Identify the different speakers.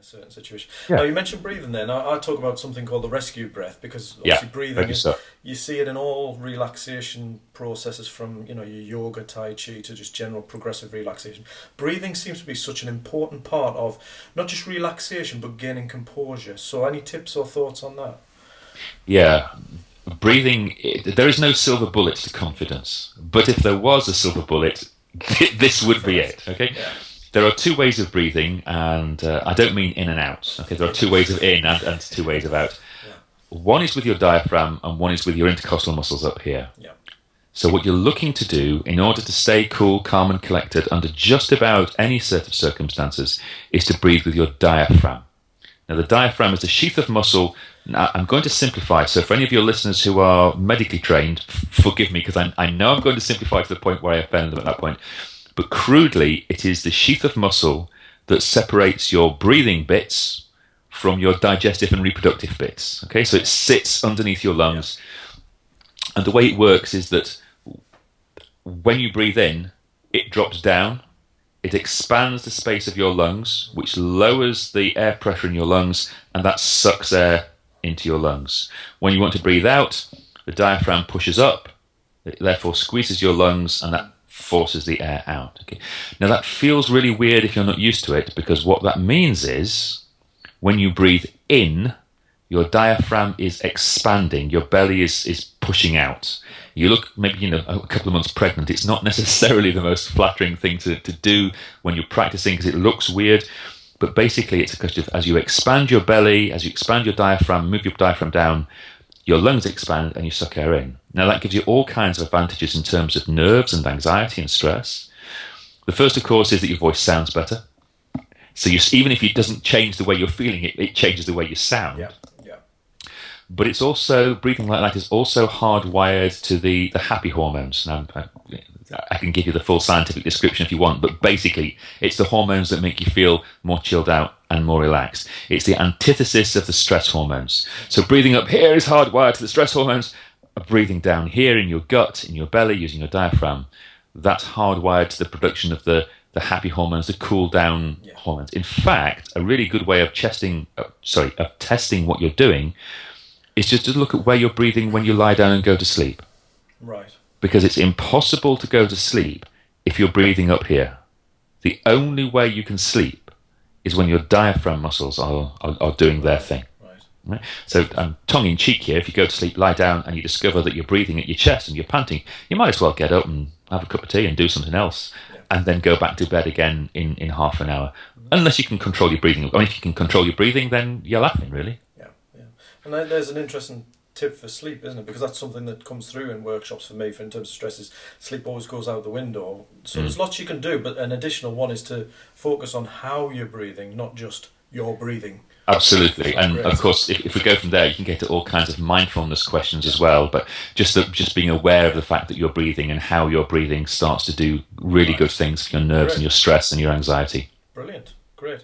Speaker 1: certain situation.
Speaker 2: Yeah.
Speaker 1: Now, you mentioned breathing there. Now, I talk about something called the rescue breath, because
Speaker 2: Yeah.
Speaker 1: obviously breathing
Speaker 2: Very good
Speaker 1: is,
Speaker 2: stuff.
Speaker 1: you see it in all relaxation processes, from your yoga, tai chi, to just general progressive relaxation. Breathing seems to be such an important part of not just relaxation but gaining composure. So any tips or thoughts on that?
Speaker 2: Yeah. Breathing, there is no silver bullet to confidence. But if there was a silver bullet, this would be it. Okay?
Speaker 1: Yeah.
Speaker 2: There are two ways of breathing, and I don't mean in and out. Okay, there are two ways of in and two ways of out.
Speaker 1: Yeah.
Speaker 2: One is with your diaphragm, and one is with your intercostal muscles up here.
Speaker 1: Yeah.
Speaker 2: So what you're looking to do in order to stay cool, calm, and collected under just about any set of circumstances is to breathe with your diaphragm. Now, the diaphragm is a sheath of muscle. Now, I'm going to simplify. So for any of your listeners who are medically trained, forgive me, because I know I'm going to simplify to the point where I offend them at that point. But crudely, it is the sheath of muscle that separates your breathing bits from your digestive and reproductive bits. Okay, so it sits underneath your lungs. And the way it works is that when you breathe in, it drops down. It expands the space of your lungs, which lowers the air pressure in your lungs, and that sucks air into your lungs. When you want to breathe out, the diaphragm pushes up, it therefore squeezes your lungs, and that forces the air out. Okay. Now that feels really weird if you're not used to it, because what that means is when you breathe in, your diaphragm is expanding, your belly is pushing out. You look maybe a couple of months pregnant. It's not necessarily the most flattering thing to do when you're practicing, because it looks weird. But basically it's a question of, as you expand your belly, as you expand your diaphragm, move your diaphragm down, your lungs expand and you suck air in. Now that gives you all kinds of advantages in terms of nerves and anxiety and stress. The first, of course, is that your voice sounds better. So even if it doesn't change the way you're feeling, it changes the way you sound.
Speaker 1: Yeah.
Speaker 2: But it's also, breathing like that is also hardwired to the happy hormones. Now, I can give you the full scientific description if you want, but basically it's the hormones that make you feel more chilled out and more relaxed. It's the antithesis of the stress hormones. So breathing up here is hardwired to the stress hormones. Breathing down here in your gut, in your belly, using your diaphragm, that's hardwired to the production of the happy hormones, the cool down hormones. In fact, a really good way of testing what you're doing is just to look at where you're breathing when you lie down and go to sleep.
Speaker 1: Right.
Speaker 2: Because it's impossible to go to sleep if you're breathing up here. The only way you can sleep is when your diaphragm muscles are doing their thing. Right? So tongue-in-cheek here, if you go to sleep, lie down, and you discover that you're breathing at your chest and you're panting, you might as well get up and have a cup of tea and do something else, and then go back to bed again in half an hour. Unless you can control your breathing. I mean, if you can control your breathing, then you're laughing, really.
Speaker 1: And there's an interesting tip for sleep, isn't it? Because that's something that comes through in workshops for me, in terms of stress, is sleep always goes out the window. So there's lots you can do, but an additional one is to focus on how you're breathing, not just your breathing.
Speaker 2: Absolutely. And of course, if we go from there, you can get to all kinds of mindfulness questions as well. But just being aware of the fact that you're breathing and how you're breathing starts to do really good things for your nerves and your stress and your anxiety.
Speaker 1: Brilliant. Great.